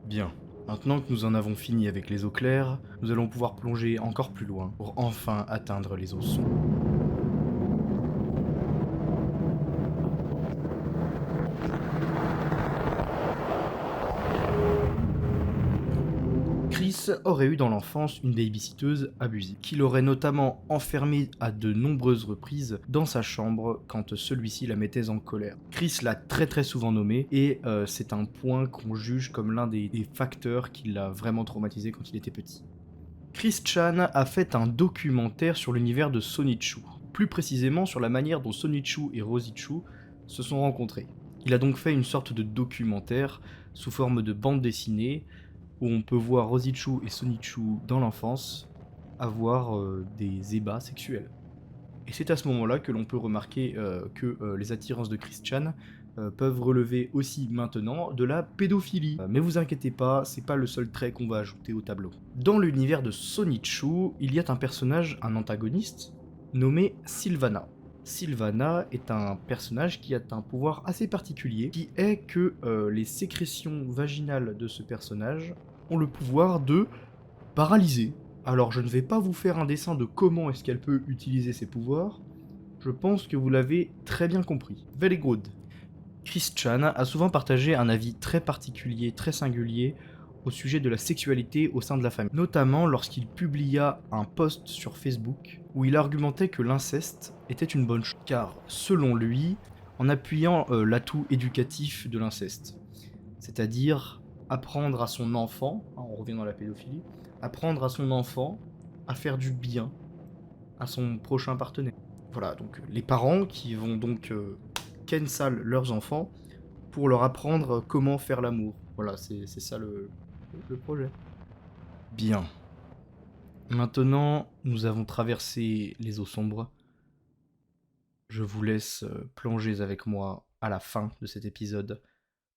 Bien. Maintenant que nous en avons fini avec les eaux claires, nous allons pouvoir plonger encore plus loin pour enfin atteindre les eaux sombres. Chris aurait eu dans l'enfance une babysitteuse abusive, qui l'aurait notamment enfermé à de nombreuses reprises dans sa chambre quand celui-ci la mettait en colère. Chris l'a très souvent nommé et c'est un point qu'on juge comme l'un des facteurs qui l'a vraiment traumatisé quand il était petit. Chris Chan a fait un documentaire sur l'univers de Sonichu, plus précisément sur la manière dont Sonichu et Rosichu se sont rencontrés. Il a donc fait une sorte de documentaire sous forme de bande dessinée où on peut voir Rosichu et Sonichu dans l'enfance avoir des ébats sexuels. Et c'est à ce moment-là que l'on peut remarquer que les attirances de Chris Chan peuvent relever aussi maintenant de la pédophilie. Mais vous inquiétez pas, c'est pas le seul trait qu'on va ajouter au tableau. Dans l'univers de Sonichu, il y a un personnage, un antagoniste, nommé Sylvana. Sylvana est un personnage qui a un pouvoir assez particulier, qui est que les sécrétions vaginales de ce personnage ont le pouvoir de paralyser. Alors je ne vais pas vous faire un dessin de comment est-ce qu'elle peut utiliser ses pouvoirs, je pense que vous l'avez très bien compris. Very good. Chris Chan a souvent partagé un avis très particulier, très singulier au sujet de la sexualité au sein de la famille, notamment lorsqu'il publia un post sur Facebook où il argumentait que l'inceste était une bonne chose, car selon lui, en appuyant l'atout éducatif de l'inceste, c'est-à-dire apprendre à son enfant, hein, on revient dans la pédophilie, apprendre à son enfant à faire du bien à son prochain partenaire. Voilà, donc les parents qui vont donc cancel leurs enfants pour leur apprendre comment faire l'amour. Voilà, c'est ça le projet. Bien. Maintenant, nous avons traversé les eaux sombres. Je vous laisse plonger avec moi à la fin de cet épisode.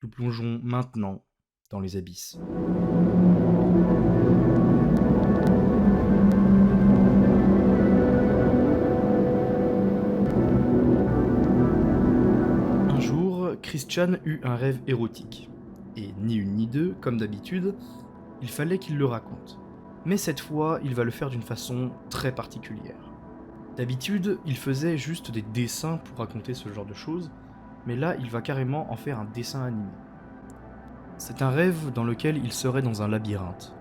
Nous plongeons maintenant dans les abysses. Un jour, Christian eut un rêve érotique. Et ni une ni deux, comme d'habitude, il fallait qu'il le raconte. Mais cette fois, il va le faire d'une façon très particulière. D'habitude, il faisait juste des dessins pour raconter ce genre de choses, mais là, il va carrément en faire un dessin animé. C'est un rêve dans lequel il serait dans un labyrinthe,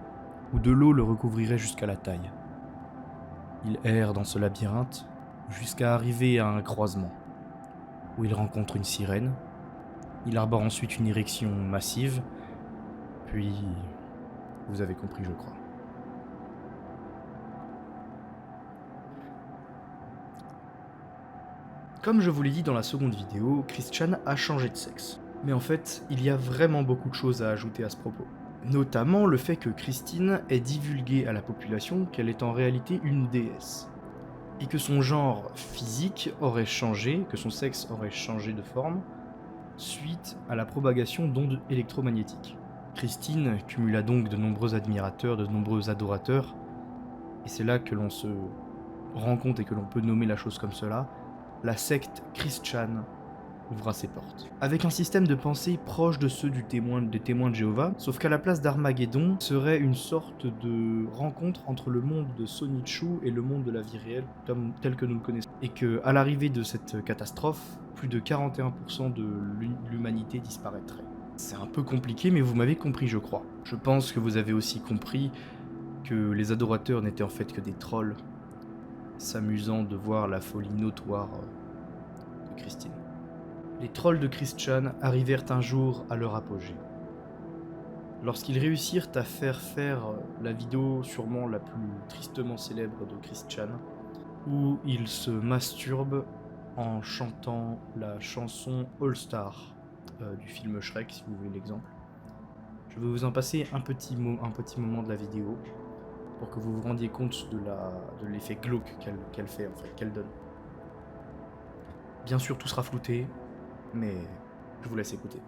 où de l'eau le recouvrirait jusqu'à la taille. Il erre dans ce labyrinthe jusqu'à arriver à un croisement, où il rencontre une sirène. Il arbore ensuite une érection massive, puis... vous avez compris, je crois. Comme je vous l'ai dit dans la seconde vidéo, Christian a changé de sexe. Mais en fait, il y a vraiment beaucoup de choses à ajouter à ce propos. Notamment le fait que Christine ait divulgué à la population qu'elle est en réalité une déesse. Et que son genre physique aurait changé, que son sexe aurait changé de forme, suite à la propagation d'ondes électromagnétiques. Christine cumula donc de nombreux admirateurs, de nombreux adorateurs, et c'est là que l'on se rend compte et que l'on peut nommer la chose comme cela, la secte Christian ouvra ses portes. Avec un système de pensée proche de ceux des témoins de Jéhovah, sauf qu'à la place d'Armageddon serait une sorte de rencontre entre le monde de Sonichu et le monde de la vie réelle tel que nous le connaissons. Et que, à l'arrivée de cette catastrophe, plus de 41% de l'humanité disparaîtrait. C'est un peu compliqué, mais vous m'avez compris, je crois. Je pense que vous avez aussi compris que les adorateurs n'étaient en fait que des trolls, s'amusant de voir la folie notoire de Christine. Les trolls de Christian arrivèrent un jour à leur apogée. Lorsqu'ils réussirent à faire la vidéo sûrement la plus tristement célèbre de Christian, où il se masturbe en chantant la chanson All Star du film Shrek, si vous voulez l'exemple. Je vais vous en passer un petit moment de la vidéo pour que vous vous rendiez compte de l'effet glauque qu'elle fait, en fait, qu'elle donne. Bien sûr, tout sera flouté, mais je vous laisse écouter.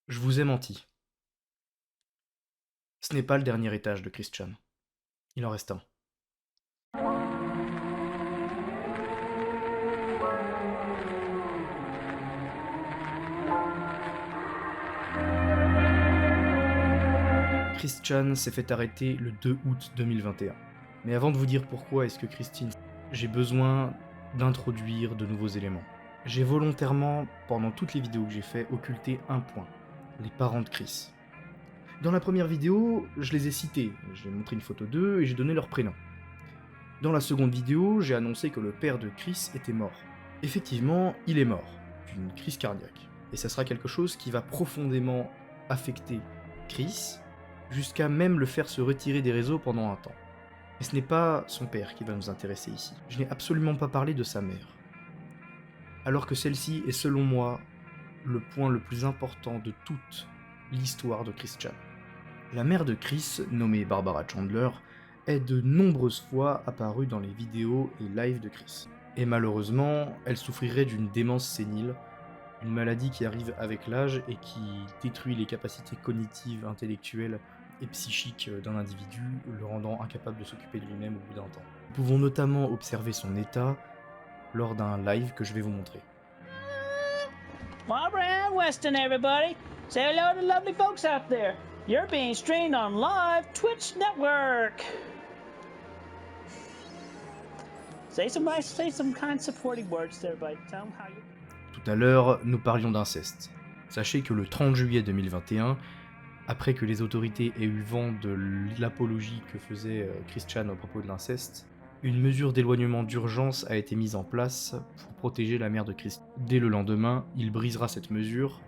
Je vous ai menti. Ce n'est pas le dernier étage de Christian. Il en reste un. Christian s'est fait arrêter le 2 août 2021. Mais avant de vous dire pourquoi est-ce que Christine, j'ai besoin d'introduire de nouveaux éléments. J'ai volontairement, pendant toutes les vidéos que j'ai fait, occulté un point. Les parents de Chris. Dans la première vidéo, je les ai cités. J'ai montré une photo d'eux et j'ai donné leur prénom. Dans la seconde vidéo, j'ai annoncé que le père de Chris était mort. Effectivement, il est mort, d'une crise cardiaque. Et ça sera quelque chose qui va profondément affecter Chris, jusqu'à même le faire se retirer des réseaux pendant un temps. Mais ce n'est pas son père qui va nous intéresser ici. Je n'ai absolument pas parlé de sa mère. Alors que celle-ci est selon moi le point le plus important de toute l'histoire de Christian. La mère de Chris, nommée Barbara Chandler, est de nombreuses fois apparue dans les vidéos et lives de Chris. Et malheureusement, elle souffrirait d'une démence sénile, une maladie qui arrive avec l'âge et qui détruit les capacités cognitives, intellectuelles et psychiques d'un individu, le rendant incapable de s'occuper de lui-même au bout d'un temps. Nous pouvons notamment observer son état lors d'un live que je vais vous montrer. Barbara Ann Weston, everybody. Say hello to the lovely folks out there. You're being streamed on live Twitch network. Say some kind supporting words to everybody. Tell them how you... Tout à l'heure, nous parlions d'inceste. Sachez que le 30 juillet 2021, après que les autorités aient eu vent de l'apologie que faisait Christian à propos de l'inceste, une mesure d'éloignement d'urgence a été mise en place pour protéger la mère de Christian. Dès le lendemain, il brisera cette mesure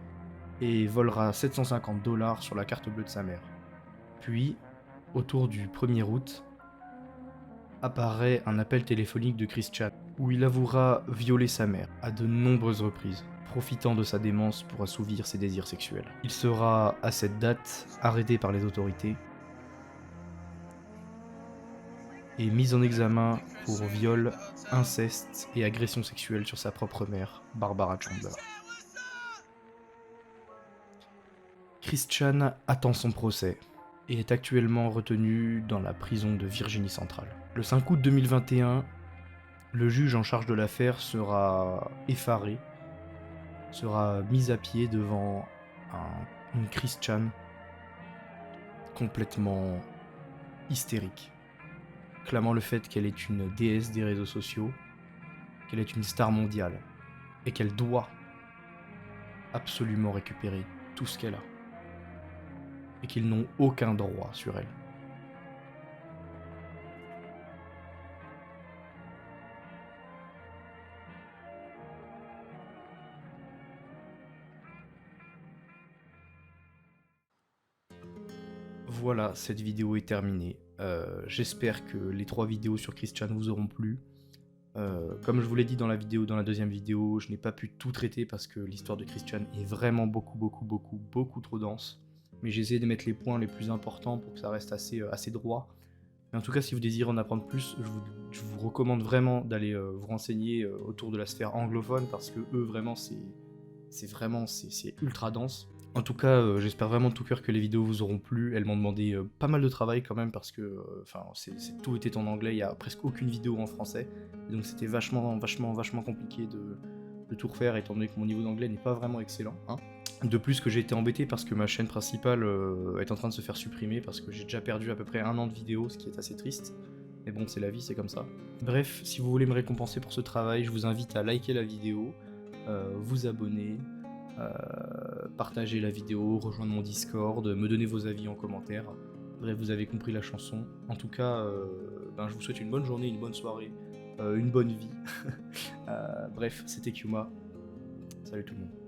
et volera 750 $ sur la carte bleue de sa mère. Puis, autour du 1er août, apparaît un appel téléphonique de Christian, où il avouera violer sa mère à de nombreuses reprises, profitant de sa démence pour assouvir ses désirs sexuels. Il sera, à cette date, arrêté par les autorités et mis en examen pour viol, inceste et agression sexuelle sur sa propre mère, Barbara Chandler. Christian attend son procès et est actuellement retenu dans la prison de Virginie centrale. Le 5 août 2021, le juge en charge de l'affaire sera effaré, sera mis à pied devant une Christian complètement hystérique, clamant le fait qu'elle est une déesse des réseaux sociaux, qu'elle est une star mondiale, et qu'elle doit absolument récupérer tout ce qu'elle a, et qu'ils n'ont aucun droit sur elle. Voilà, cette vidéo est terminée. J'espère que les 3 vidéos sur Christian vous auront plu. Comme je vous l'ai dit dans la deuxième vidéo, je n'ai pas pu tout traiter parce que l'histoire de Christian est vraiment beaucoup trop dense. Mais j'ai essayé de mettre les points les plus importants pour que ça reste assez droit. Mais en tout cas, si vous désirez en apprendre plus, je vous recommande vraiment d'aller vous renseigner autour de la sphère anglophone parce que eux, vraiment, c'est ultra dense. En tout cas, j'espère vraiment de tout cœur que les vidéos vous auront plu. Elles m'ont demandé pas mal de travail quand même parce que tout était en anglais, il n'y a presque aucune vidéo en français. Et donc c'était vachement compliqué de tout refaire étant donné que mon niveau d'anglais n'est pas vraiment excellent. Hein. De plus que j'ai été embêté parce que ma chaîne principale est en train de se faire supprimer parce que j'ai déjà perdu à peu près 1 an de vidéos, ce qui est assez triste. Mais bon, c'est la vie, c'est comme ça. Bref, si vous voulez me récompenser pour ce travail, je vous invite à liker la vidéo, vous abonner, partager la vidéo, rejoindre mon Discord, me donner vos avis en commentaire. Bref, vous avez compris la chanson. En tout cas, je vous souhaite une bonne journée, une bonne soirée, une bonne vie. Bref, c'était Kyuma. Salut tout le monde.